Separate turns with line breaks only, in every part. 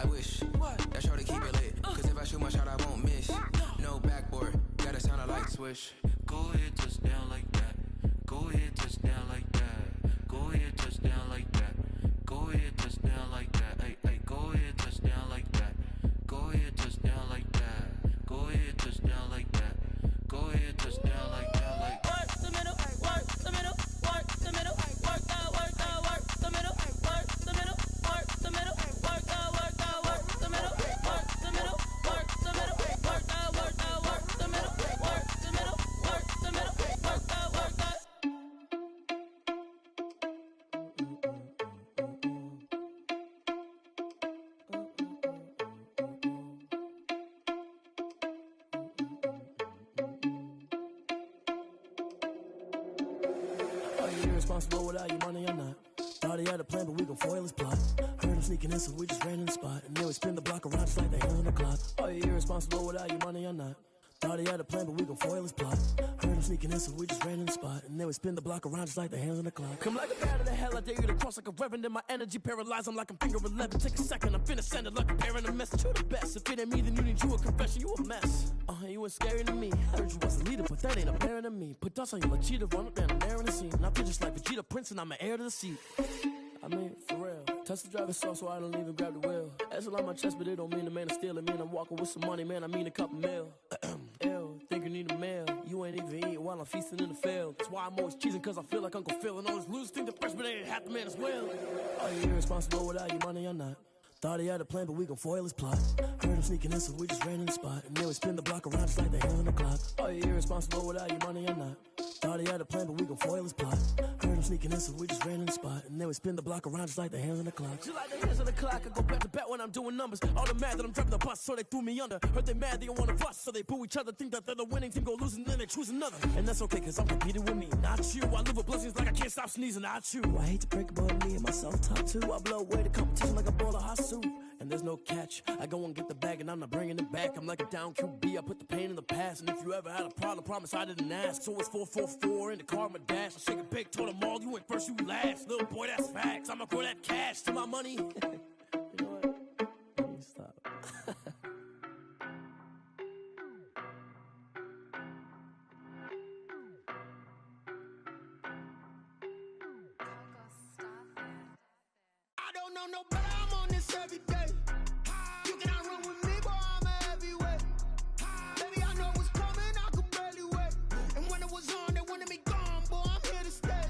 I wish that shorty keep it lit. Cause if I shoot my shot, I won't miss. No backboard, gotta sound a light switch.
Go ahead, touch down like that. Go ahead, touch down like that. Go ahead, touch down like that. Go ahead, touch down like that. Hey, hey, go ahead, touch down like that. Go ahead, touch down like that. Go ahead, touch down like that. Go ahead, touch down like that. Like
work the middle, work the middle, work the middle, work that, work the middle, work the middle, work the middle, work that, work the middle, work the middle, work the middle, work that, work the middle, work the middle, work the middle, work that, work that.
Irresponsible without your money or not. Thought he had a plan, but we gon' foil his plot. Heard him sneaking in, so we just ran in the spot. And then we spin the block around just like the hands on the clock. Are you irresponsible without your money or not? Thought he had a plan, but we gon' foil his plot. Heard him sneaking in, so we just ran in the spot. And then we spin the block around just like the hands on the clock. Come like a bat of the hell, I dare you to cross like a reverend. And my energy paralyzed, I'm like I'm finger 11. Take a second, I'm finna send it like a parent a message. You the best, if it ain't me, then you need you a confession. You a mess, you ain't scary to me. Heard you was a leader, but that ain't apparent to me. Put dust on you like cheetah, run up down the air in the scene. And I feel just like Vegeta Prince, and I'm an heir to the seat. I mean, for real. Touch the driver's soft, so I don't even grab the wheel. That's on my chest, but it don't mean the man is stealing. Mean I'm walking with some money, man, I mean a couple mil. Ew, think you need a meal. You ain't even eating while I'm feasting in the field. That's why I'm always cheesing, cause I feel like Uncle Phil. And all this losers think the freshman ain't half the man as well. Are you irresponsible without your money or not? Thought he had a plan, but we gon' foil his plot. Heard him sneaking in, so we just ran in the spot. And then we spin the block around just like the hands on the clock. Are you irresponsible without your money or not? Thought he had a plan, but we gon' foil his plot. Heard him sneaking in, so we just ran in the spot. And then we spin the block around just like the hands on the clock. Just like the hands on the clock, I go back to back when I'm doing numbers. All the mad that I'm driving the bus, so they threw me under. Heard they mad, they don't wanna fuss, so they boo each other. Think that they're the winning team, go losing, then they choose another. And that's okay, cause I'm competing with me, not you. I live with blessings like I can't stop sneezing, not you. I hate to break it, but me and myself top two. I blow away the competition like a bowl of hot soup. And there's no catch, I go and get the bag and I'm not bringing it back. I'm like a down QB, I put the pain in the past. And if you ever had a problem, promise I didn't ask. So it's 444 in the car, my dash. I shake it big, told them all, you went first, you last. Little boy, that's facts, I'ma grow that cash to my money. You know what? Let me stop.
I don't know no better, I'm on this every day. You cannot run with me, boy, I'm a heavyweight. Baby, I know what's coming, I could barely wait. And when it was on, they wanted me gone, boy, I'm here to stay.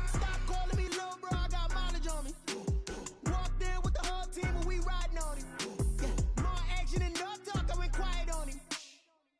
Stop calling me little bro, I got mileage on me. Walked in with the whole team and we riding on him. Yeah, more action and no talk, I went quiet on him.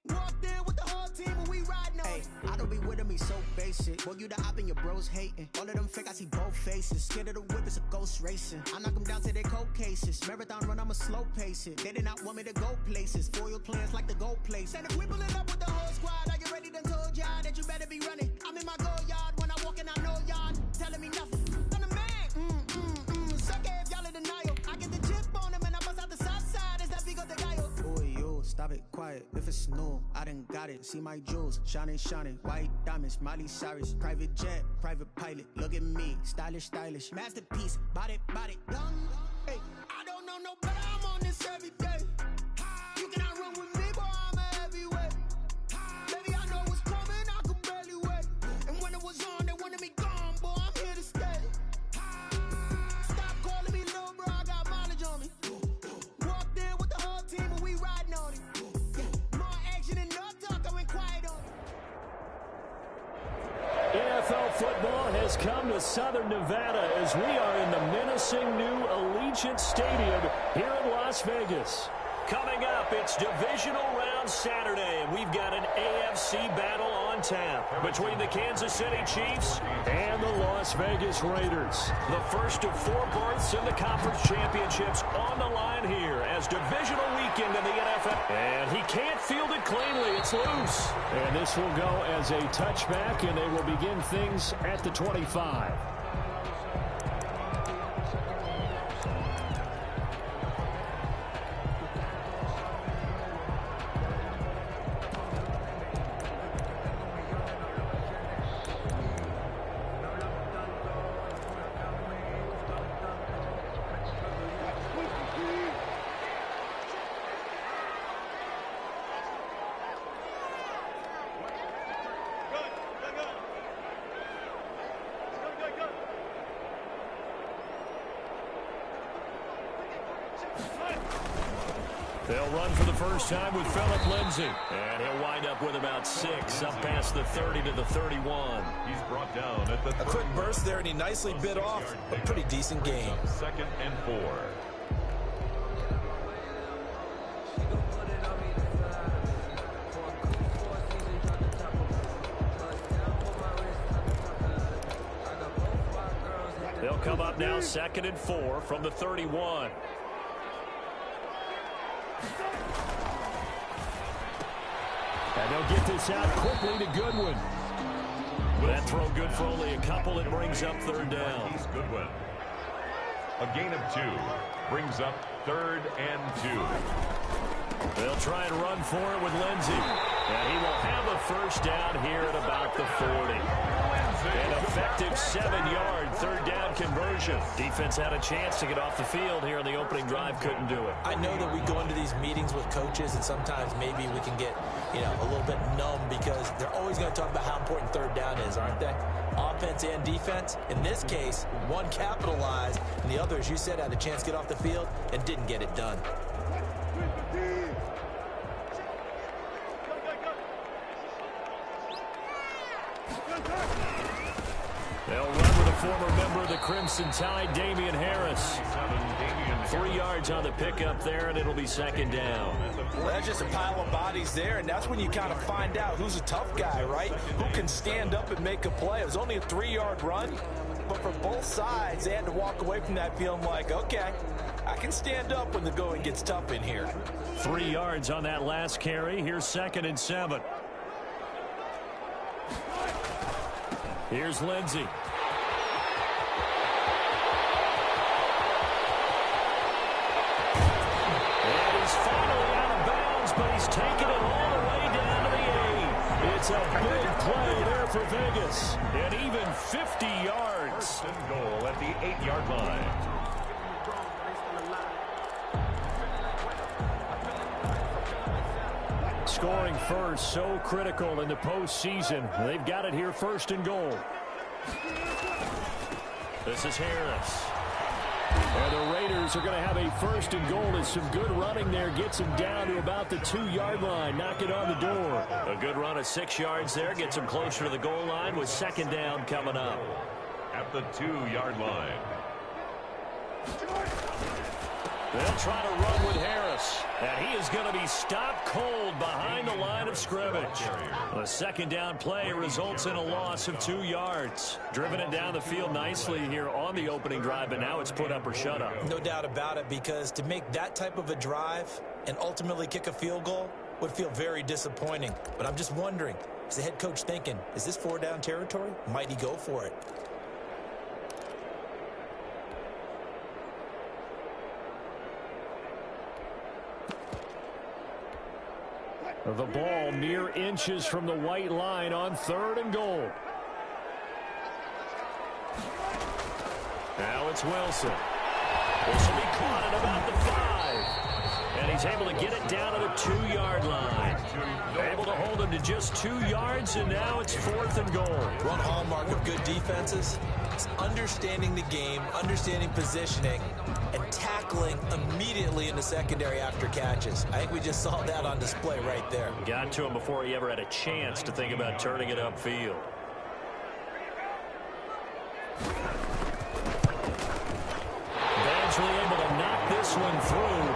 Walked in with the whole team and we riding on him.
I don't be with me so basic. Boy, you the op and your bros hating. All of them fake, I see both faces. Scared of the whip, it's a ghost racing. I knock them down to their cold cases. Marathon run, I'ma slow pace it. They did not want me to go places. Foil plans like the gold place.
And if we pulling up with the whole squad, are you ready? Done told y'all that you better be running. I'm in my go yard when I walk in, I know y'all telling me nothing. I'm the man. Suck it if y'all in denial. I get the chip on them and I bust out the south side. Is that big of the guy?
Boy, yo, stop it, quiet. If it's new, I done got it. See my jewels, shining, shining. White diamonds, Miley Cyrus. Private jet, private pilot. Look at me, stylish, stylish. Masterpiece, body, young.
Hey, I don't know no better, I'm on this every day. You cannot run with me, boy, I'm a heavyweight. Baby, I know what's coming, I could barely wait. And when it was on, they wanted me gone, boy, I'm here to stay. Stop calling me little bro, I got mileage on me. Walked in with the whole team and we riding on him. Yeah, more action and no talk, I went quiet on him.
NFL football has come to Southern Nevada as we are in the menacing new Allegiant Stadium here in Las Vegas. Coming up, it's Divisional Round Saturday, and we've got an AFC battle on tap between the Kansas City Chiefs and the Las Vegas Raiders. The first of 4 berths in the conference championships on the line here as divisional weekend in the NFL. And he can't field it cleanly. It's loose. And this will go as a touchback, and they will begin things at the 25. They'll run for the first time with Phillip Lindsay. And he'll wind up with about 6, up past the 30 to the 31.
He's brought down at the...
A quick burst there, and he nicely bit off a pretty decent game.
2nd and 4.
They'll come up now 2nd and 4 from the 31. And they'll get this out quickly to Goodwin. That throw good for only a couple. It brings up 3rd down.
Goodwin. A gain of 2 brings up 3rd and 2.
They'll try and run for it with Lindsay. And he will have a first down here at about the 40. An effective 7-yard 3rd down conversion. Defense had a chance to get off the field here in the opening drive. Couldn't do it.
I know that we go into these meetings with coaches, and sometimes maybe we can get, a little bit numb because they're always going to talk about how important 3rd down is, aren't they? Offense and defense. In this case, one capitalized, and the other, as you said, had a chance to get off the field and didn't get it done.
They'll run with a former member of the Crimson Tide, Damian Harris. 3 yards on the pickup there, and it'll be 2nd down.
Well, that's just a pile of bodies there, and that's when you kind of find out who's a tough guy, right? Who can stand up and make a play. It was only a 3-yard run, but for both sides, they had to walk away from that feeling like, okay, I can stand up when the going gets tough in here.
3 yards on that last carry. Here's 2nd and 7. Here's Lindsay. And he's finally out of bounds, but he's taken it all the way down to the 8. It's a big play there for Vegas. And even 50 yards.
1st and goal at the 8-yard line.
Scoring first, so critical in the postseason. They've got it here, 1st and goal. This is Harris. And the Raiders are going to have a 1st and goal as some good running there gets him down to about the 2-yard line. Knock it on the door. A good run of 6 yards there gets him closer to the goal line with 2nd down coming up.
At the 2-yard line.
They'll try to run with Harris. And he is going to be stopped cold behind the line of scrimmage. The 2nd down play results in a loss of 2 yards. Driven it down the field nicely here on the opening drive, but now it's put up or shut up.
No doubt about it, because to make that type of a drive and ultimately kick a field goal would feel very disappointing. But I'm just wondering, is the head coach thinking, is this 4-down territory? Might he go for it?
The ball mere inches from the white line on 3rd and goal. Now it's Wilson. This will be caught at about the 5. And he's able to get it down to the 2-yard line. Able to hold him to just 2 yards, and now it's 4th and goal.
One hallmark of good defenses is understanding the game, understanding positioning, and tackling immediately in the secondary after catches. I think we just saw that on display right there.
Got to him before he ever had a chance to think about turning it upfield. Eventually able to knock this one through.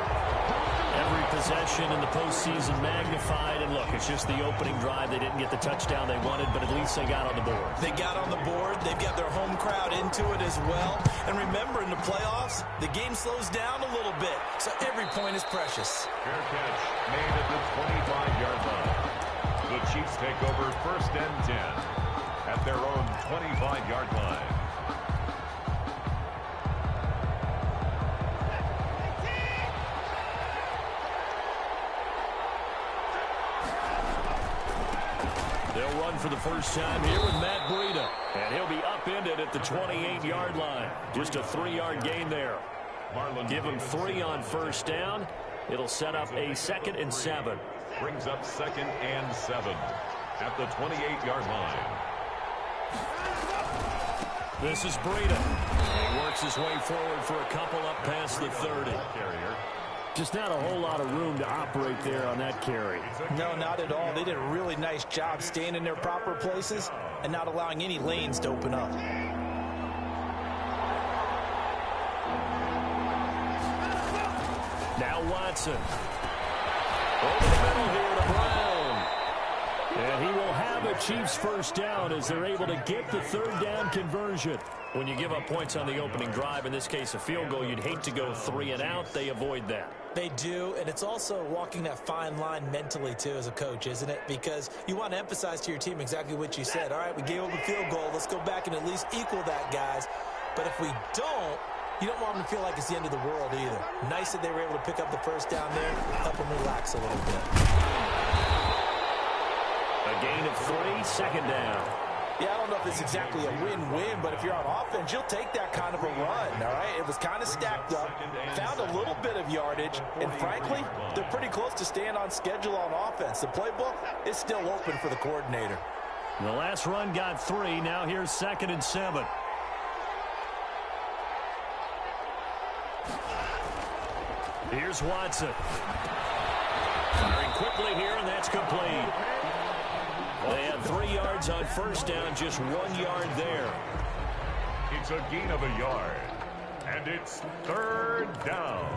Every possession in the postseason magnified. And look, it's just the opening drive. They didn't get the touchdown they wanted, but at least they got on the board.
They got on the board. They've got their home crowd into it as well. And remember, in the playoffs, the game slows down a little bit. So every point is precious.
Fair catch made at the 25-yard line. The Chiefs take over 1st and 10 at their own 25-yard line.
They'll run for the first time here with Matt Breida. And he'll be upended at the 28-yard line. Just a 3-yard gain there. Give him 3 on 1st down. It'll set up a 2nd and 7.
Brings up 2nd and 7 at the 28-yard line.
This is Breida. He works his way forward for a couple up past the 30.
Just not a whole lot of room to operate there on that carry.
No, not at all. They did a really nice job staying in their proper places and not allowing any lanes to open up.
Now Watson. Over the middle here to Brown. And he will have a Chiefs first down as they're able to get the third down conversion. When you give up points on the opening drive, in this case a field goal, you'd hate to go 3 and out. They avoid that.
They do, and it's also walking that fine line mentally, too, as a coach, isn't it? Because you want to emphasize to your team exactly what you said. All right, we gave up a field goal. Let's go back and at least equal that, guys. But if we don't, you don't want them to feel like it's the end of the world either. Nice that they were able to pick up the first down there, help them relax a little bit.
A gain of 3, second down.
Yeah, I don't know if it's exactly a win-win, but if you're on offense, you'll take that kind of a run, all right? It was kind of stacked up, found a little bit of yardage, and frankly, they're pretty close to staying on schedule on offense. The playbook is still open for the coordinator.
The last run got 3. Now here's 2nd and 7. Here's Watson. Firing quickly here, and that's complete. They had 3 yards on first down, just 1 yard there.
It's a gain of a yard, and it's third down.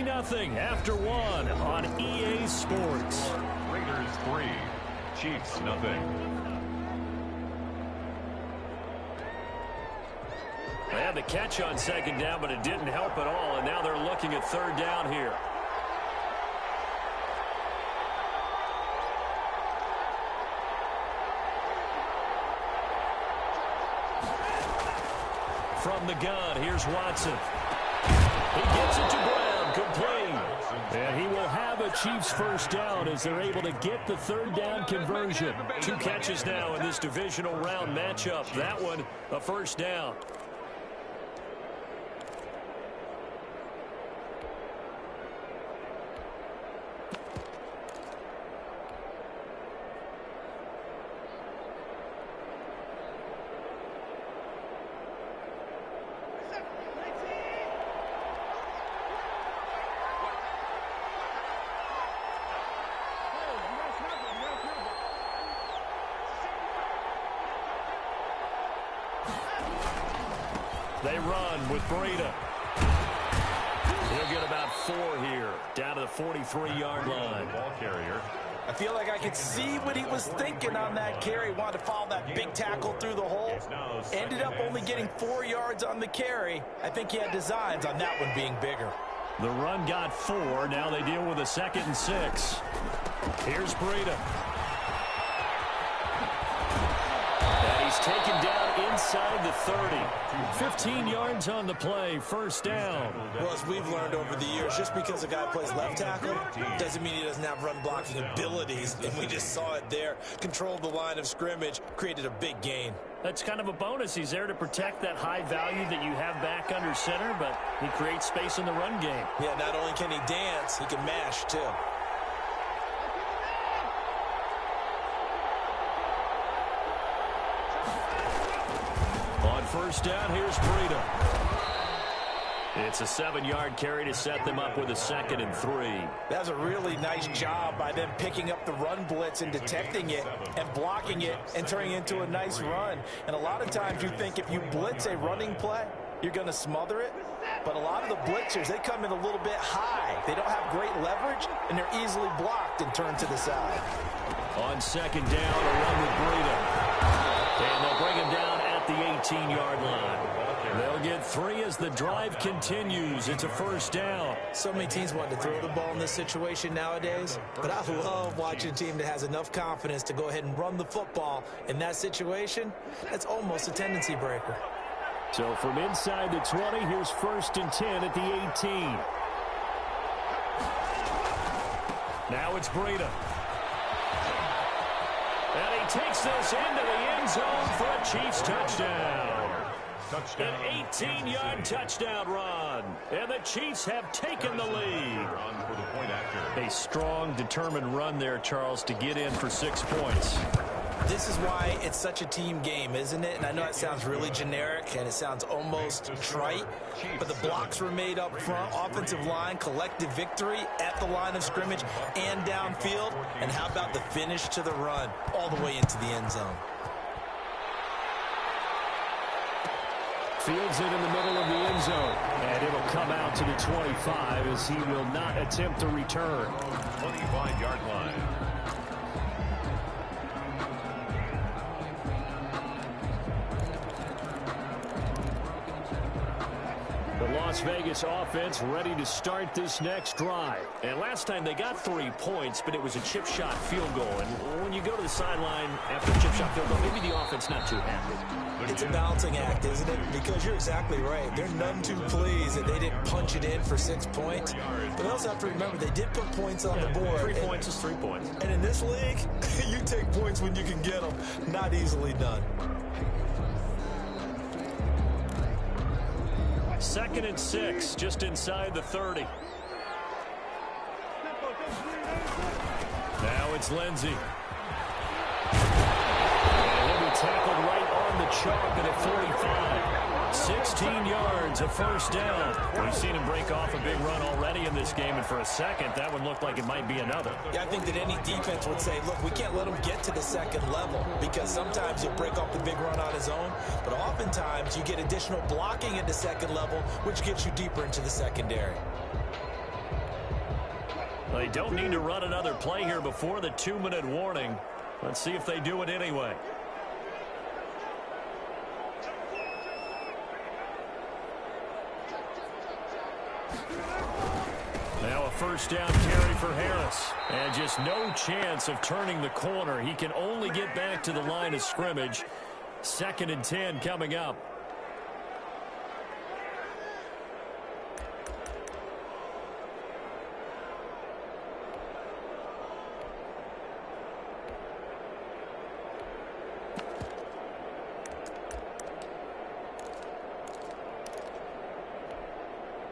Nothing after 1 on EA Sports.
Raiders 3, Chiefs nothing.
They had the catch on second down, but it didn't help at all, and now they're looking at third down here. From the gun, here's Watson. He gets it to Brown, complete. And he will have a Chiefs first down as they're able to get the third down conversion. 2 catches now in this divisional round matchup. That one, a first down. They run with Breida. He'll get about 4 here, down to the 43-yard line.
Ball carrier.
I feel like I could see what he was thinking on that carry. Wanted to follow that big tackle through the hole. Ended up only getting 4 yards on the carry. I think he had designs on that one being bigger.
The run got 4. Now they deal with a 2nd and 6. Here's Breida. And he's taken down inside the 30. 15 yards on the play, first down.
Well, as we've learned over the years, just because a guy plays left tackle doesn't mean he doesn't have run blocking abilities. And we just saw it there. Controlled the line of scrimmage, created a big gain.
That's kind of a bonus. He's there to protect that high value that you have back under center, but he creates space in the run game.
Yeah, not only can he dance, he can mash too.
On first down, here's Breida. It's a 7-yard carry to set them up with a 2nd and 3.
That was a really nice job by them picking up the run blitz and detecting it and blocking it and turning it into a nice run. And a lot of times you think if you blitz a running play, you're going to smother it. But a lot of the blitzers, they come in a little bit high. They don't have great leverage, and they're easily blocked and turned to the side.
On second down, a run with Breida. And they'll bring him down at the 18-yard line. They'll get 3 as the drive continues. It's a first down.
So many teams want to throw the ball in this situation nowadays, but I love watching a team that has enough confidence to go ahead and run the football. In that situation, that's almost a tendency breaker.
So from inside the 20, here's 1st and 10 at the 18. Now it's Breida. And he takes this into the end zone for a Chiefs touchdown.
Touchdown.
An 18-yard touchdown run. And the Chiefs have taken the lead.
For the point after.
A strong, determined run there, Charles, to get in for 6 points.
This is why it's such a team game, isn't it? And I know it sounds really generic and it sounds almost trite, but the blocks were made up front, offensive line, collective victory at the line of scrimmage and downfield. And how about the finish to the run all the way into the end zone?
Fields it in the middle of the end zone. And it'll come out to the 25 as he will not attempt to return.
25-yard line.
The Las Vegas offense ready to start this next drive. And last time they got 3 points, but it was a chip shot field goal. And when you go to the sideline after a chip shot field goal, maybe the offense not too happy.
It's a balancing act, isn't it? Because you're exactly right. They're none too pleased that they didn't punch it in for 6 points. But they also have to remember they did put points on the board.
3 points is 3 points.
And in this league, you take points when you can get them. Not easily done.
2nd and 6, just inside the 30. Now it's Lindsey. And he'll be tackled right on the chalk at 45. 16 yards, a first down. We've seen him break off a big run already in this game, and for a second, that one looked like it might be another.
Yeah, I think that any defense would say, look, we can't let him get to the second level because sometimes he'll break off the big run on his own, but oftentimes you get additional blocking at the second level, which gets you deeper into the secondary.
They don't need to run another play here before the 2-minute warning. Let's see if they do it anyway. Now a first down carry for Harris. And just no chance of turning the corner. He can only get back to the line of scrimmage. 2nd and 10 coming up.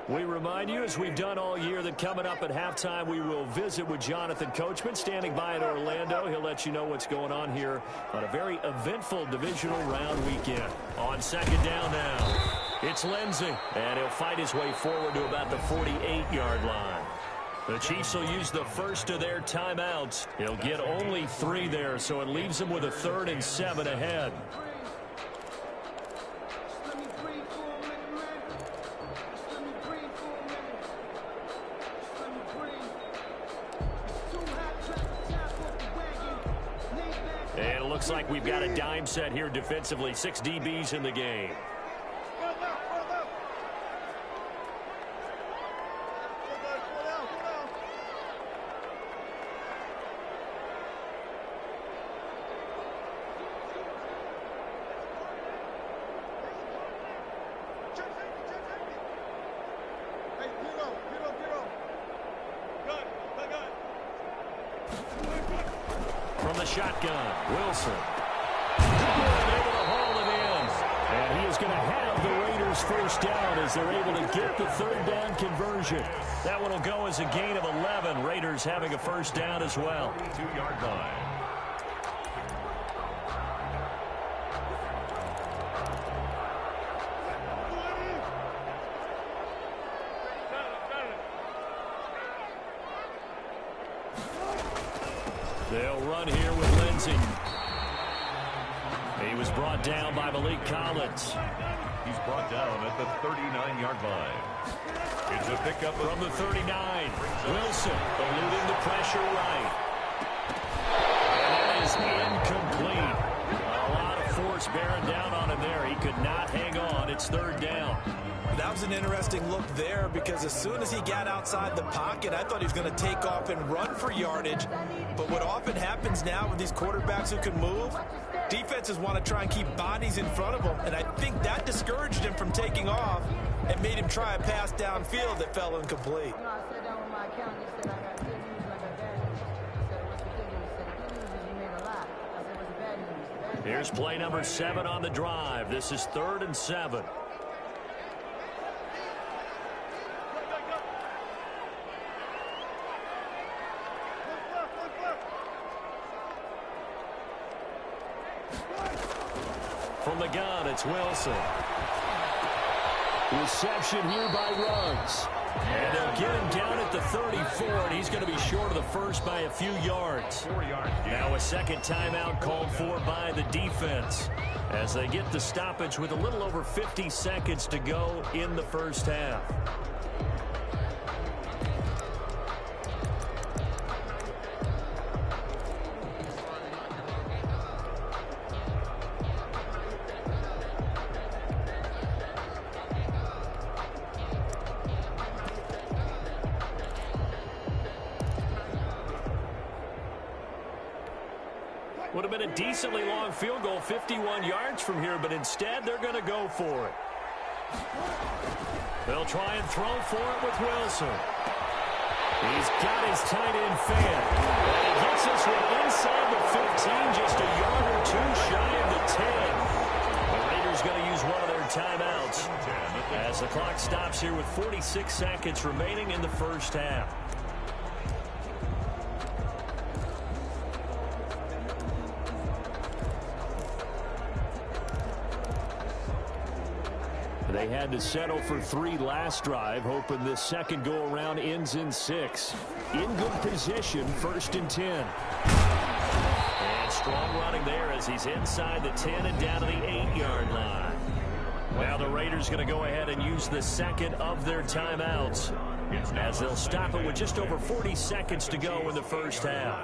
We remind you, as we've done all year, that coming up at halftime, we will visit with Jonathan Coachman, standing by in Orlando. He'll let you know what's going on here on a very eventful divisional round weekend. On 2nd down now, it's Lindsey, and he'll fight his way forward to about the 48-yard line. The Chiefs will use the first of their timeouts. He'll get only 3 there, so it leaves him with a 3rd and 7 ahead. And it looks like we've got a dime set here defensively. 6 DBs in the game. From the shotgun, Wilson. Able to haul it in. And he is going to have the Raiders first down as they're able to get the 3rd down conversion. That one will go as a gain of 11. Raiders having a first down as well.
2-yard line.
They'll run here with Lindsey. He was brought down by Malik Collins.
He's brought down at the 39-yard line. It's a pickup
from the 39. Wilson eluding the pressure right. And that is incomplete. A lot of force bearing down on him there. He could not hang on. It's 3rd down.
That was an interesting look there because as soon as he got outside the pocket, I thought he was going to take off and run for yardage. But what often happens now with these quarterbacks who can move, defenses want to try and keep bodies in front of them. And I think that discouraged him from taking off and made him try a pass downfield that fell incomplete.
Here's play number 7 on the drive. This is 3rd and 7. From the gun, it's Wilson. Reception here by Ruggs. And they'll get him down at the 34, and he's going to be short of the first by a few yards.
4 yards.
Now a second timeout called for by the defense as they get the stoppage with a little over 50 seconds to go in the first half. Would have been a decently long field goal, 51 yards from here, but instead they're going to go for it. They'll try and throw for it with Wilson. He's got his tight end fan. And he gets this one inside the 15, just a yard or two shy of the 10. The Raiders going to use one of their timeouts as the clock stops here with 46 seconds remaining in the first half. They had to settle for 3 last drive, hoping this second go-around ends in 6. In good position, 1st and 10. And strong running there as he's inside the 10 and down to the 8-yard line. Now the Raiders going to go ahead and use the second of their timeouts as they'll stop it with just over 40 seconds to go in the first half.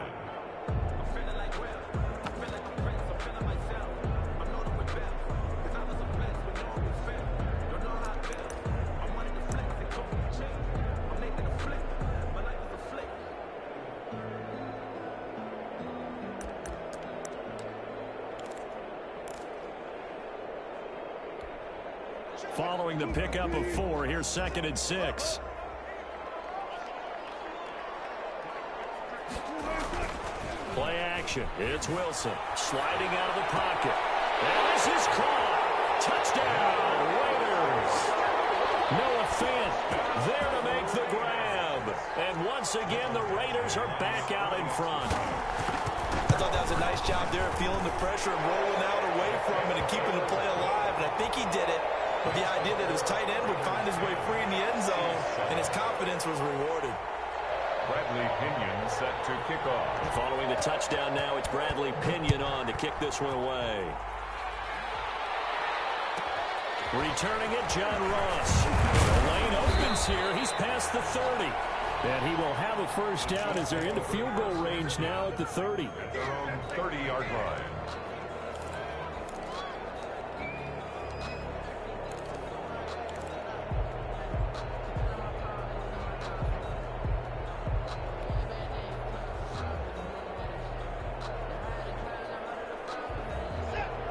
Following the pickup of 4, here's 2nd and 6. Play action. It's Wilson sliding out of the pocket. And this is caught. Touchdown, Raiders. Noah Fant there to make the grab. And once again, the Raiders are back out in front.
I thought that was a nice job there of feeling the pressure and rolling out away from it and keeping the play alive. And I think he did it with the idea that his tight end would find his way free in the end zone, and his confidence was rewarded.
Bradley Pinion set to kick off.
Following the touchdown now, it's Bradley Pinion on to kick this one away. Returning it, John Ross. The lane opens here. He's past the 30. And he will have a first down as they're into field goal range now at the 30.
At their own 30-yard line.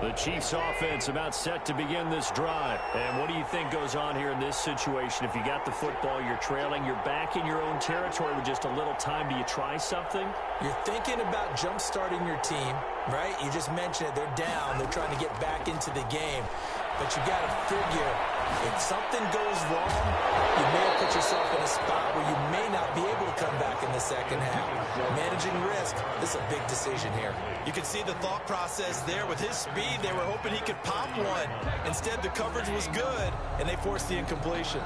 The Chiefs offense about set to begin this drive. And what do you think goes on here in this situation? If you got the football, you're trailing, you're back in your own territory with just a little time. Do you try something?
You're thinking about jump-starting your team, right? You just mentioned it. They're down. They're trying to get back into the game. But you got to figure, if something goes wrong, you may have put yourself in a spot where you may not be able to come back in the second half. Managing risk, this is a big decision here. You can see the thought process there. With his speed, they were hoping he could pop one. Instead, the coverage was good, and they forced the incompletion.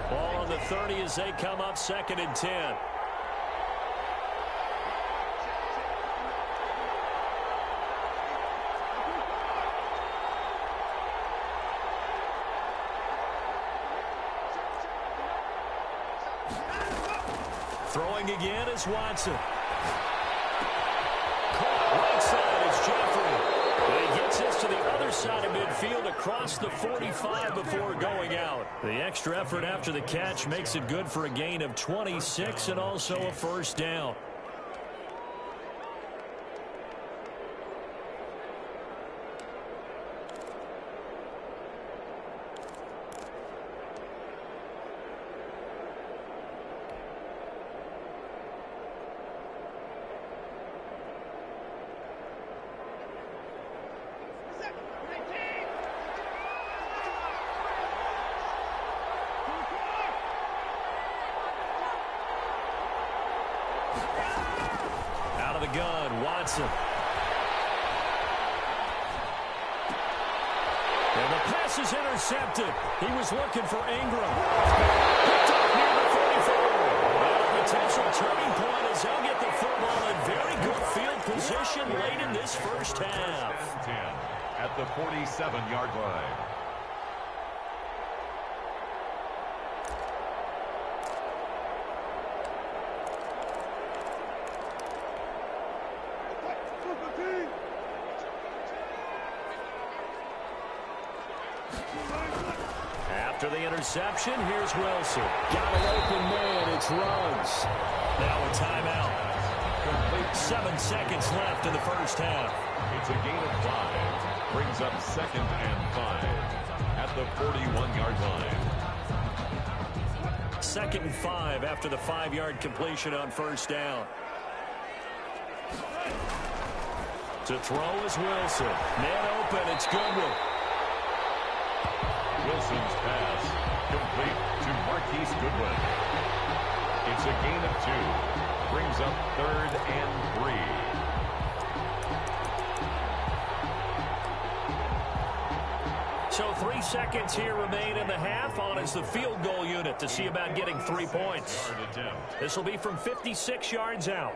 Ball on the 30 as they come up 2nd and 10. Throwing again is Watson. Right side is Jeffrey. He gets this to the other side of midfield across the 45 before going out. The extra effort after the catch makes it good for a gain of 26 and also a first down. gun. Watson. And the pass is intercepted. He was looking for Ingram. Picked up near the 44. And a potential turning point as they'll get the football in very good field position late in this first half.
10 at the 47-yard line.
After the interception, here's Wilson. Got an open man. It's Ruggs. Now a timeout. 7 seconds left in the first half.
It's a gain of 5. Brings up 2nd and 5 at the 41-yard line.
2nd and 5 after the 5-yard completion on first down. To throw is Wilson. Man open. It's Goodwin.
Wilson's pass complete to Marquise Goodwin. It's a gain of 2. Brings up 3rd and 3.
So 3 seconds here remain in the half. On is the field goal unit to see about getting 3 points. This will be from 56 yards out.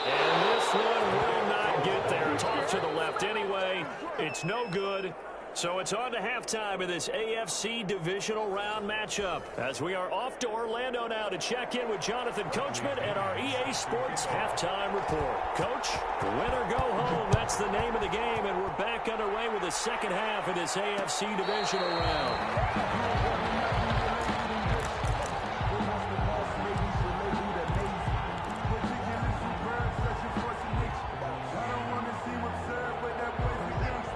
And this one will not get there. It's off to the left anyway. It's no good. So it's on to halftime of this AFC divisional round matchup. As we are off to Orlando now to check in with Jonathan Coachman and our EA Sports halftime report. Coach, win or go home, that's the name of the game, and we're back underway with the second half of this AFC divisional round.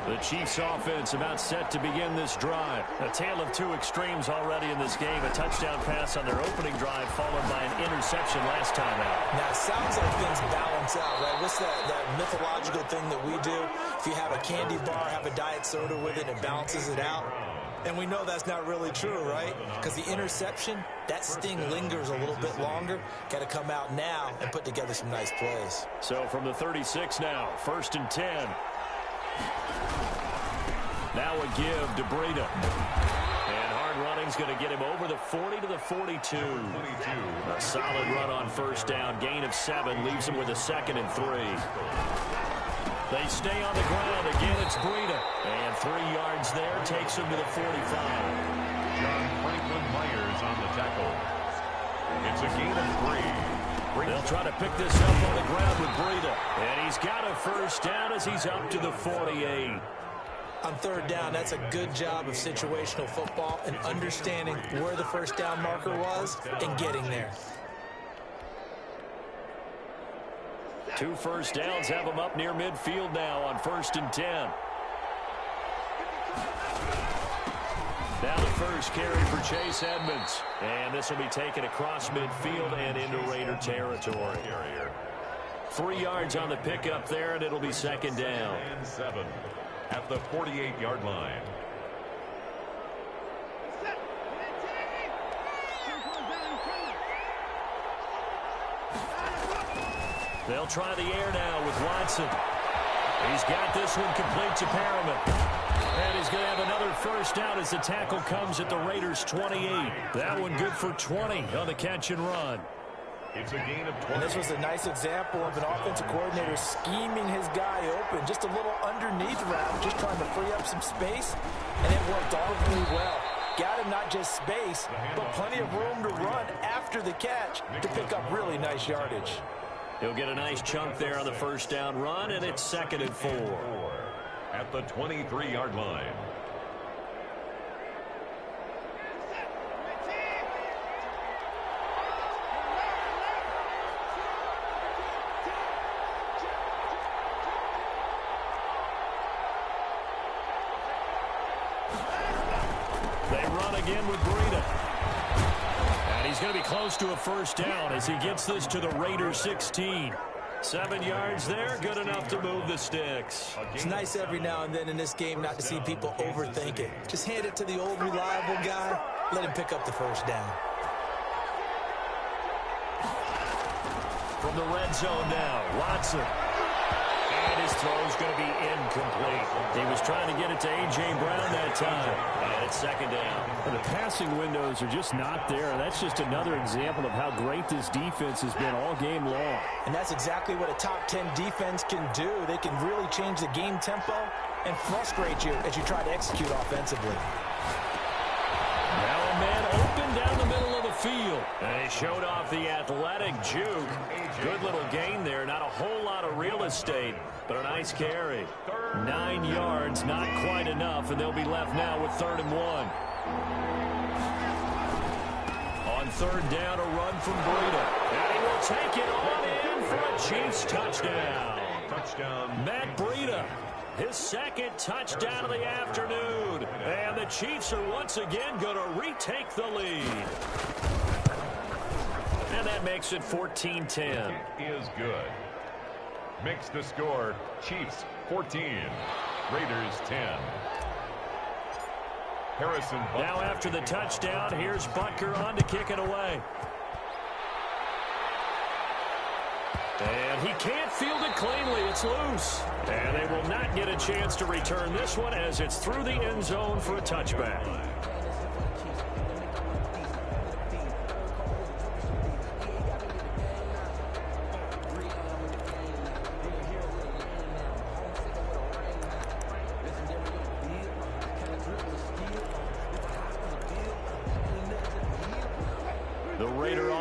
The Chiefs offense about set to begin this drive. A tale of 2 extremes already in this game. A touchdown pass on their opening drive followed by an interception last time out.
Now, it sounds like things balance out, right? What's that mythological thing that we do? If you have a candy bar, have a diet soda with it, it balances it out. And we know that's not really true, right? Because the interception, that sting lingers a little bit longer. Got to come out now and put together some nice plays.
So from the 36 now, 1st and 10. Now a give to Breida. And hard running's going to get him over the 40 to the 42. A solid run on first down. Gain of 7 leaves him with a 2nd and 3. They stay on the ground. Again, it's Breida. And 3 yards there takes him to the 45.
John Franklin Myers on the tackle. It's a gain of 3.
They'll try to pick this up on the ground with Breida. And he's got a first down as he's up to the 48.
On 3rd down, that's a good job of situational football and understanding where the first down marker was and getting there.
2 first downs have him up near midfield now on 1st and 10. Now the first carry for Chase Edmonds. And this will be taken across midfield and into Raider territory. 3 yards on the pickup there, and it'll be 2nd down.
And 7 at the 48-yard line.
They'll try the air now with Watson. He's got this one complete to Perriman. And he's going to have another first down as the tackle comes at the Raiders' 28. That one good for 20 on the catch and run.
It's a gain of 20.
And this was a nice example of an offensive coordinator scheming his guy open. Just a little underneath route, just trying to free up some space. And it worked awfully well. Got him not just space, but plenty of room to run after the catch to pick up really nice yardage.
He'll get a nice chunk there on the first down run, and it's 2nd and 4.
At the 23-yard line.
They run again with Breida. And he's going to be close to a first down as he gets this to the Raiders' 16. 7 yards there, good enough to move the sticks.
It's nice every now and then in this game not to see people overthink it. Just hand it to the old reliable guy, let him pick up the first down.
From the red zone now, Watson. And his throw's going to be incomplete. He was trying to get it to A.J. Brown that time. And it's second down.
Well, the passing windows are just not there. That's just another example of how great this defense has been all game long.
And that's exactly what a top 10 defense can do. They can really change the game tempo and frustrate you as you try to execute offensively.
Now a man open down the middle of the field. And he showed off the athletic juke. Good little gain there. Not a whole lot of real estate, but a nice carry. 9 yards, not quite enough, and they'll be left now with 3rd and 1. On 3rd down, a run from Breida. And he will take it on in for a Chiefs touchdown. Matt Breida. His 2nd touchdown of the afternoon. And the Chiefs are once again going to retake the lead. And that makes it 14-10.
Is good. Makes the score Chiefs 14, Raiders 10. Harrison Butker.
Now after the touchdown, here's Butker on to kick it away. And he can't field it cleanly. It's loose. And they will not get a chance to return this one as it's through the end zone for a touchback.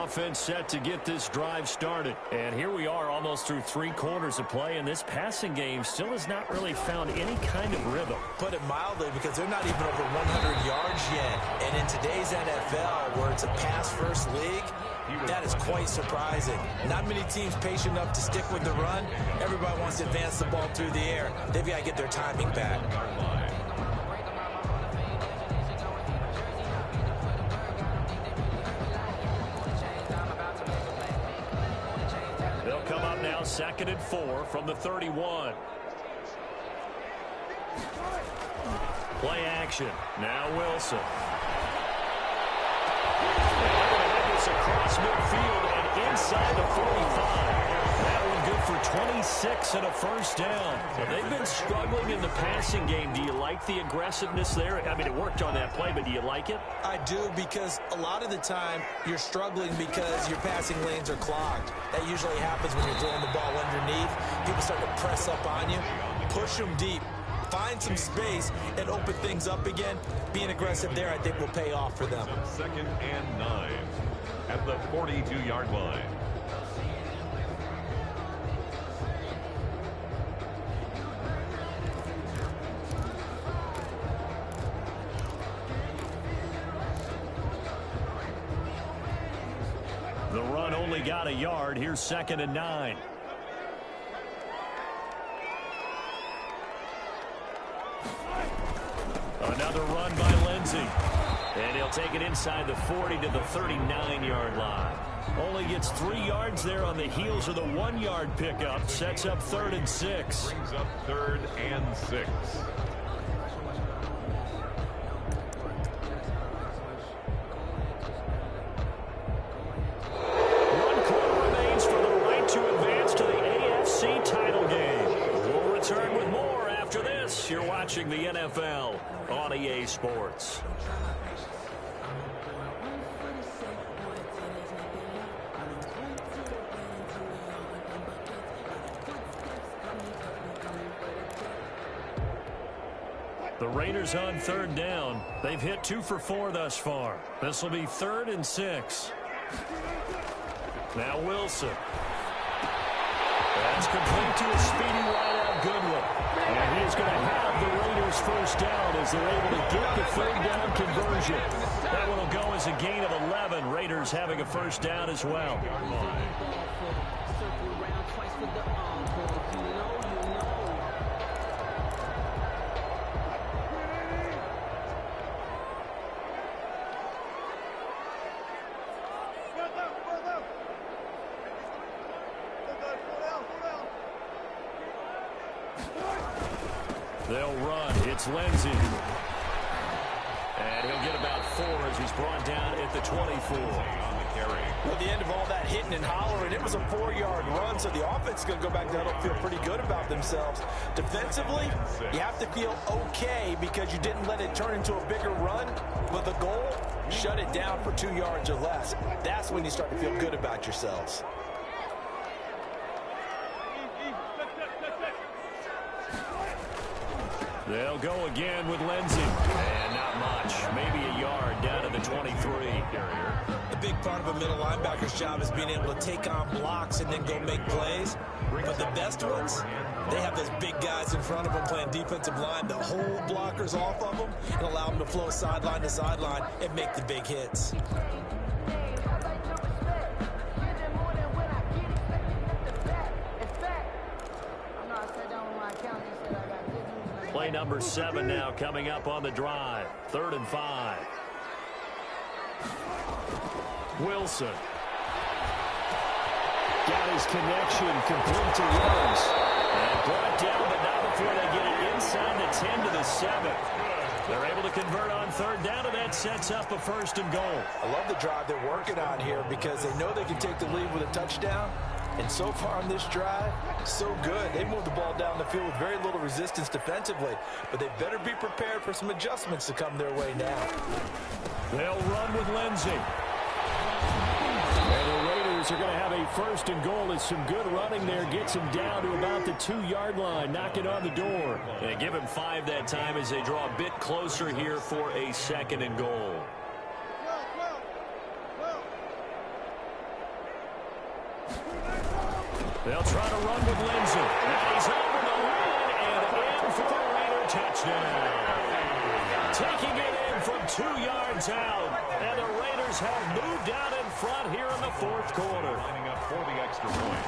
Offense set to get this drive started. And here we are almost through 3 quarters of play, and this passing game still has not really found any kind of rhythm.
Put it mildly, because they're not even over 100 yards yet. And in today's NFL, where it's a pass-first league, that is quite surprising. Not many teams patient enough to stick with the run. Everybody wants to advance the ball through the air. They've got to get their timing back.
Come up now, 2nd and 4 from the 31. Play action. Now Wilson. And they're going to hit this across midfield and inside the 45. That one good for 26 and a 1st down. So they've been struggling in the passing game. Do you like the aggressiveness there? I mean, it worked on that play, but do you like it?
I do, because a lot of the time you're struggling because your passing lanes are clogged. That usually happens when you're throwing the ball underneath. People start to press up on you. Push them deep. Find some space and open things up again. Being aggressive there, I think, will pay off for them.
2nd and 9 at the 42-yard line.
The run only got a yard. Here's 2nd and 9. Another run by Lindsey. And he'll take it inside the 40 to the 39-yard line. Only gets 3 yards there on the heels of the 1-yard pickup. Sets up 3rd and 6.
Brings up 3rd and 6.
You're watching the NFL on EA Sports. The Raiders on 3rd down. They've hit 2 for 4 thus far. This will be 3rd and 6. Now Wilson. That's complete to a speedy wideout Goodwin. And he is going to have the Raiders 1st down as they're able to get the 3rd down conversion. That one will go as a gain of 11. Raiders having a 1st down as well. They'll run. It's Lindsey. And he'll get about 4 as he's brought down at the 24.
Well, at the end of all that hitting and hollering, it was a 4-yard run, so the offense is going to go back there and feel pretty good about themselves. Defensively, you have to feel okay because you didn't let it turn into a bigger run, but the goal, shut it down for 2 yards or less. That's when you start to feel good about yourselves.
They'll go again with Lindsey. And not much. Maybe a yard down to the 23.
The big part of a middle linebacker's job is being able to take on blocks and then go make plays. But the best ones, they have those big guys in front of them playing defensive line that hold blockers off of them and allow them to flow sideline to sideline and make the big hits.
Play number 7 now coming up on the drive. 3rd and 5. Wilson. Got his connection complete to Ruggs. And brought down, but not before they get it inside the 10 to the 7. They're able to convert on 3rd down, and that sets up a 1st and goal.
I love the drive they're working on here because they know they can take the lead with a touchdown. And so far on this drive, so good. They moved the ball down the field with very little resistance defensively. But they better be prepared for some adjustments to come their way now.
They'll run with Lindsey. And the Raiders are going to have a 1st and goal as some good running there gets him down to about the 2-yard line, knocking on the door. They give him 5 that time as they draw a bit closer here for a 2nd and goal. They'll try to run with Lindsey. And he's over the line and in for a Raider touchdown. Taking it in from 2 yards out. And the Raiders have moved down in front here in the 4th quarter.
Lining up for the extra point.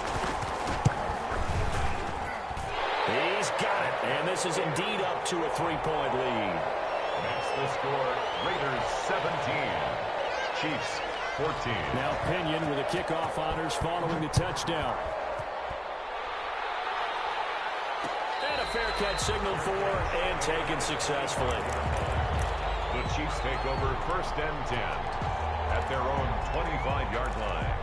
He's got it. And this is indeed up to a 3-point lead.
That's the score. Raiders 17. Chiefs 14.
Now Pinion with the kickoff honors following the touchdown. Fair catch signaled for and taken successfully.
The Chiefs take over 1st and 10 at their own 25-yard line.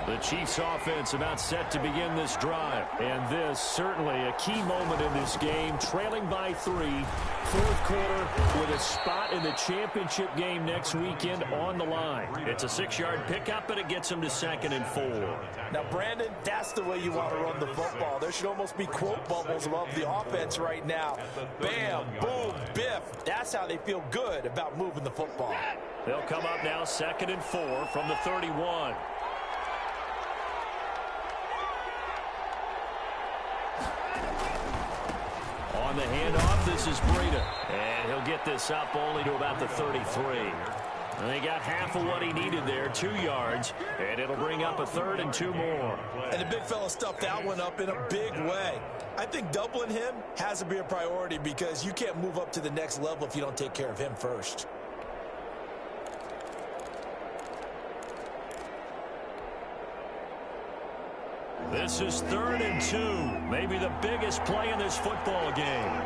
The Chiefs offense about set to begin this drive. And this certainly a key moment in this game. Trailing by 3, 4th quarter with a spot in the championship game next weekend on the line. It's a 6-yard pickup, but it gets them to 2nd and 4.
Now, Brandon, that's the way you want to run the football. There should almost be quote bubbles above the offense right now. Bam, boom, biff. That's how they feel good about moving the football.
They'll come up now 2nd and 4 from the 31. On the handoff, this is Breida. And he'll get this up only to about the 33. And they got half of what he needed there, 2 yards. And it'll bring up a 3rd and 2 more.
And the big fella stuffed that one up in a big way. I think doubling him has to be a priority because you can't move up to the next level if you don't take care of him first.
This is 3rd and 2. Maybe the biggest play in this football game.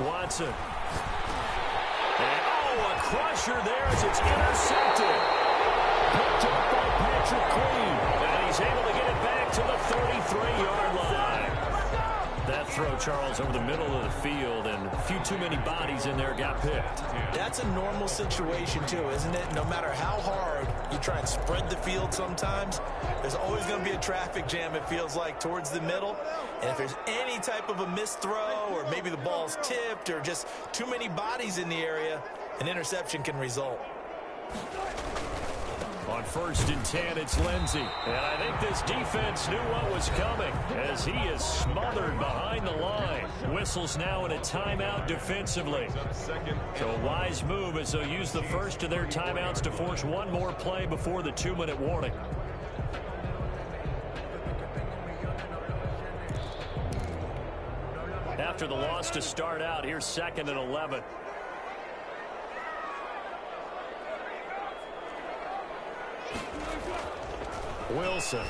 Watson. And, a crusher there as it's intercepted. Picked up by Patrick Queen. And he's able to get it back to the 33-yard line. That throw, Charles, over the middle of the field, and a few too many bodies in there got picked.
That's a normal situation, too, isn't it? No matter how hard you try and spread the field sometimes, there's always going to be a traffic jam, it feels like, towards the middle. And if there's any type of a missed throw or maybe the ball's tipped or just too many bodies in the area, an interception can result.
On 1st and 10, it's Lindsey. And I think this defense knew what was coming as he is smothered behind the line. Whistles now in a timeout defensively. So a wise move as they'll use the first of their timeouts to force one more play before the 2-minute warning. After the loss to start out, here's 2nd and 11. Wilson.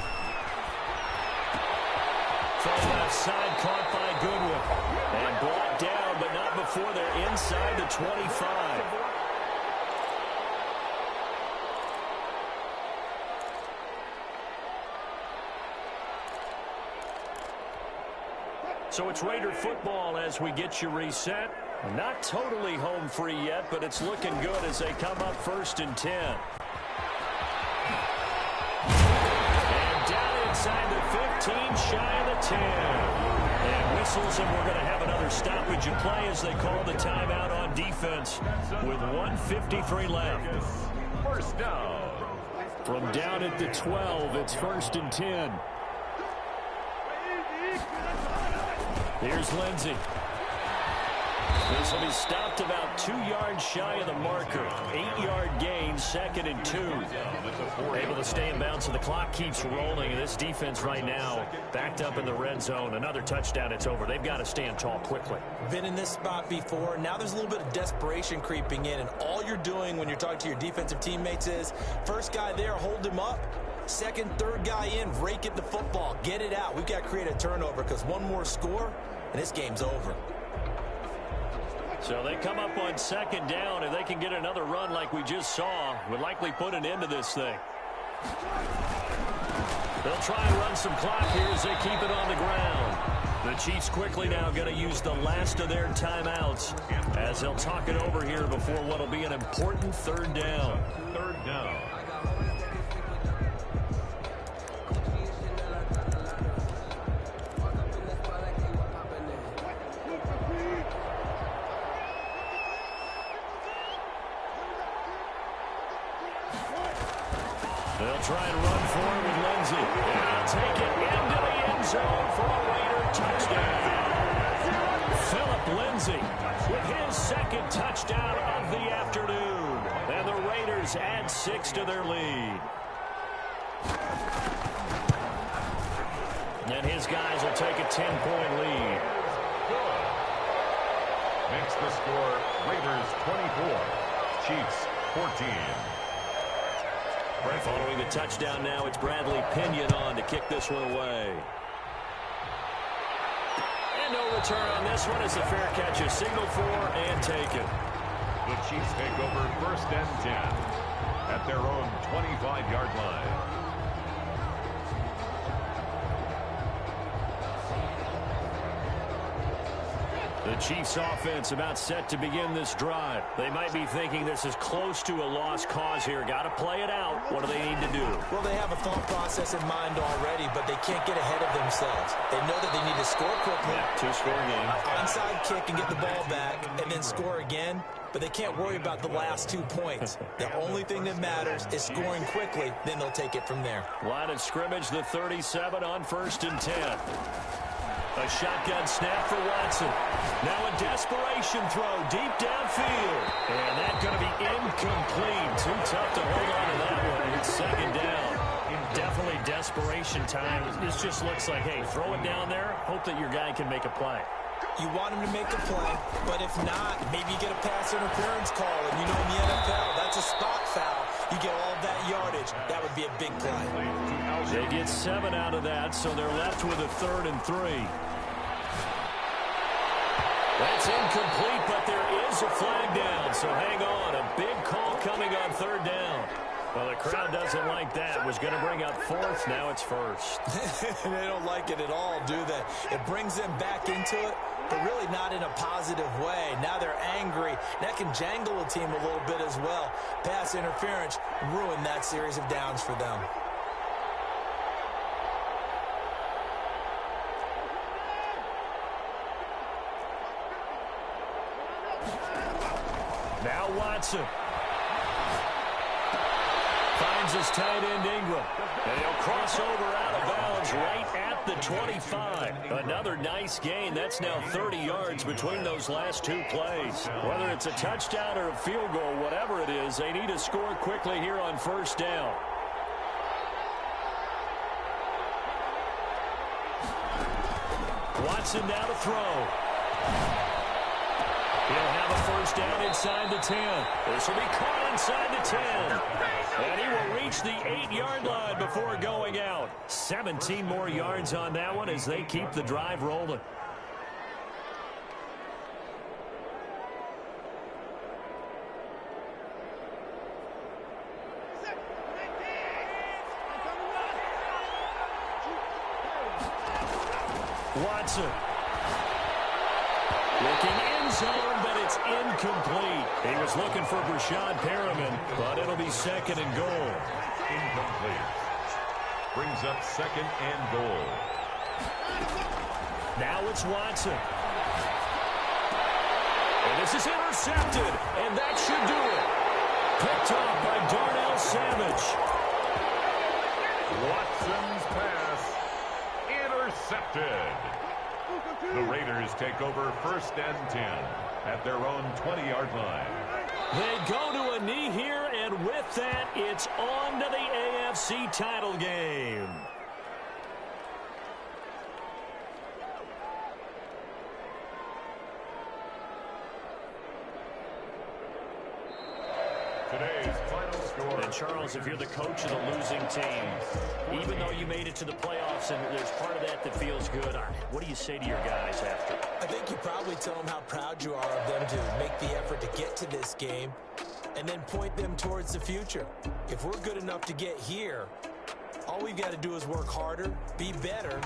From left side, caught by Goodwin. And brought down, but not before they're inside the 25. So it's Raider football as we get you reset. Not totally home free yet, but it's looking good as they come up 1st and 10. And down inside the 15, shy of the 10. And whistles, and we're going to have another stoppage in play as they call the timeout on defense with 1:53 left.
First down.
From down at the 12, it's 1st and 10. Here's Lindsey. This will be stopped about 2 yards shy of the marker. 8-yard gain, 2nd and 2. Able to stay in bounds, so the clock keeps rolling. And this defense right now backed up in the red zone. Another touchdown, it's over. They've got to stand tall quickly.
Been in this spot before. Now there's a little bit of desperation creeping in. And all you're doing when you're talking to your defensive teammates is, first guy there, hold him up. Second, third guy in, rake it the football. Get it out. We've got to create a turnover because one more score, and this game's over.
So they come up on 2nd down. If they can get another run like we just saw, would likely put an end to this thing. They'll try and run some clock here as they keep it on the ground. The Chiefs quickly now going to use the last of their timeouts as they'll talk it over here before what will be an important 3rd down.
3rd down.
They'll try and run for it with Lindsey. And he'll take it into the end zone for a Raider touchdown. Phillip Lindsey with his 2nd touchdown of the afternoon. And the Raiders add 6 to their lead. And his guys will take a 10-point lead.
Makes the score Raiders 24, Chiefs 14.
Following the touchdown now, it's Bradley Pinion on to kick this one away. And no return on this one as the fair catch is signaled for and taken.
The Chiefs take over 1st and 10 at their own 25-yard line.
The Chiefs offense about set to begin this drive. They might be thinking this is close to a lost cause here. Got to play it out. What do they need to do?
Well, they have a thought process in mind already, but they can't get ahead of themselves. They know that they need to score quickly.
Yeah, 2-score game.
Onside kick and get the ball back and then score again. But they can't worry about the last 2 points. The only thing that matters is scoring quickly. Then they'll take it from there.
Line of scrimmage, the 37 on 1st and 10. A shotgun snap for Watson. Now a desperation throw deep downfield. And that's going to be incomplete. Too tough to hold on to that one. It's 2nd down. Definitely desperation time. This just looks like, hey, throw it down there. Hope that your guy can make a play.
You want him to make a play, but if not, maybe you get a pass interference call. And you know in the NFL, that's a spot foul. You get all that yardage. That would be a big play.
They get 7 out of that, so they're left with a 3rd and 3. That's incomplete, but there is a flag down, so hang on. A big call coming on 3rd down. Well, the crowd doesn't like that. Was going to bring up 4th. Now it's 1st.
They don't like it at all, do they? It brings them back into it, but really not in a positive way. Now they're angry. That can jangle a team a little bit as well. Pass interference ruined that series of downs for them.
Now Watson. Finds his tight end Ingram. And he'll cross over out of bounds right at the 25. Another nice gain. That's now 30 yards between those last 2 plays. Whether it's a touchdown or a field goal, whatever it is, they need to score quickly here on 1st down. Watson now to throw. He'll have a First down inside the 10. This will be caught inside the 10. And he will reach the 8-yard line before going out. 17 more yards on that one as they keep the drive rolling. Watson. Looking end zone, but it's incomplete. He was looking for Brashad Perriman, but it'll be second and goal.
Incomplete. Brings up second and goal.
Now it's Watson. And this is intercepted, and that should do it. Picked off by Darnell Savage.
Watson's pass intercepted. The Raiders take over first and 10 at their own 20-yard line.
They go to a knee here, and with that, it's on to the AFC title game.
Today's final score.
And Charles, if you're the coach of the losing team, even though you made it to the playoffs and there's part of that that feels good, what do you say to your guys after?
I think you probably tell them how proud you are of them to make the effort to get to this game and then point them towards the future. If we're good enough to get here, all we've got to do is work harder, be better,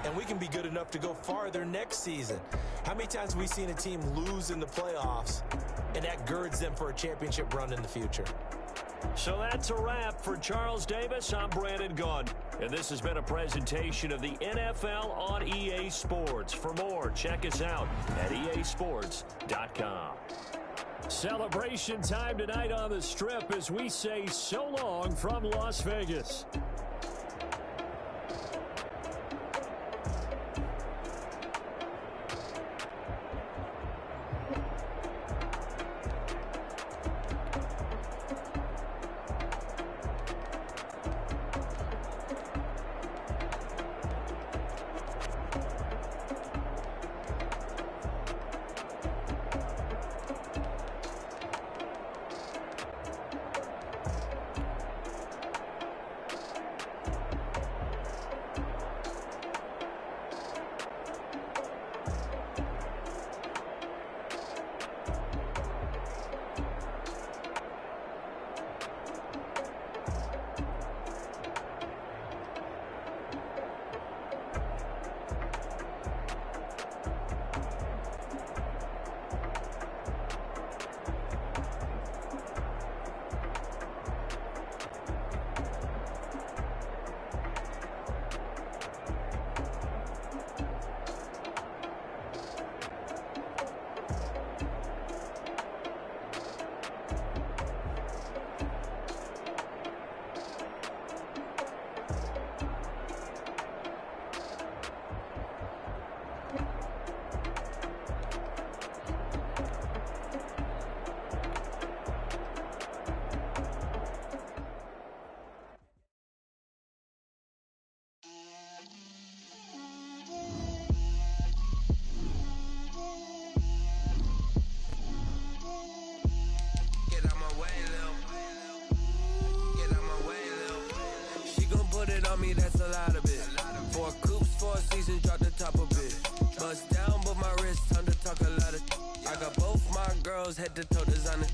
and we can be good enough to go farther next season. How many times have we seen a team lose in the playoffs, and that girds them for a championship run in the future?
So that's a wrap for Charles Davis. I'm Brandon Gunn, and this has been a presentation of the NFL on EA Sports. For more, check us out at easports.com. Celebration time tonight on the Strip as we say so long from Las Vegas.
That's a lot of it. 4 coops, 4 seasons, drop the top a bit. Bust down, but my wrist, time to talk a lot of. I got both my girls head to toe designer.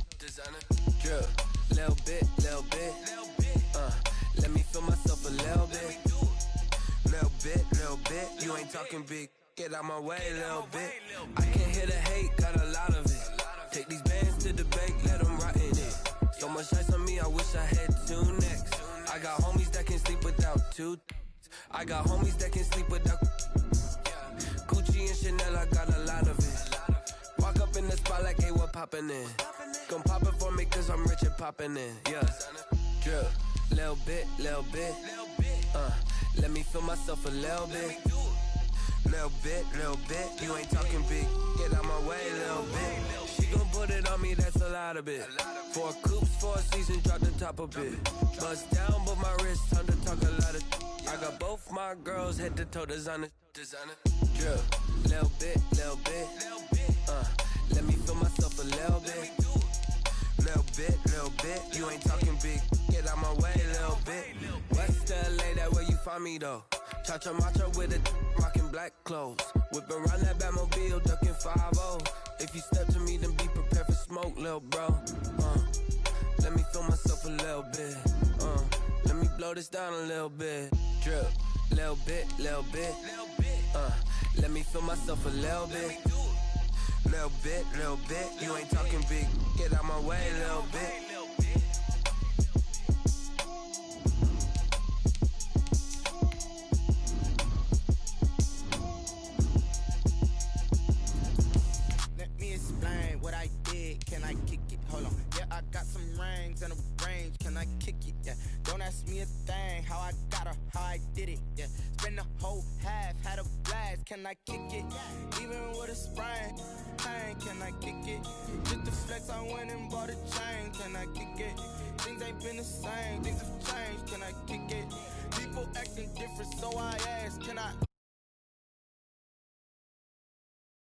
Drip, little bit. Let me feel myself a little bit. Little bit. You ain't talking big. Get out my way, little bit. I can't hear the hate, got a lot of it. Take these bands to the bank, let them rot in it. So much ice on me, I wish I had 2 necks. I got homies that can sleep without 2. I got homies that can sleep without Gucci and Chanel, I got a lot of it. Walk up in the spot like, hey, what poppin' in? Gon' pop it for me cause I'm rich and poppin' in. Yeah, drip, little bit. Let me feel myself a little bit. Little bit. You ain't talking big. Get out my way, little bit. She gon' put it on me, that's a lot of it. 4 coops, 4 seasons, drop the top a bit. Bust down, but my wrist, time to talk a lot of. I got both my girls head to toe designer. Drip, little bit. Let me feel myself a little bit. You ain't talking big, get out my way a little bit. West LA, that where you find me though. Cha-cha macho with a rockin' black clothes. Whip around that Batmobile, ducking 5-0. If you step to me, then be prepared for smoke, lil' bro. Let me feel myself a little bit. Let me blow this down a little bit. Drip, little bit, little bit. Let me feel myself a little bit. Little bit, little bit. You ain't talking big, get out my way a little bit.
Let me explain what I did. Can I kick it? Hold on. Yeah, I got some rings and a range. Can I kick it? Yeah. Don't ask me a thing. How I got her, how I did it. Yeah. Spend the whole half, had a blast. Can I kick it? Even with a sprain. Pain, can I kick it? Just the flex, I went and bought a chain. Can I kick it? Things ain't been the same. Things have changed. Can I kick it? People acting different, so I ask, can I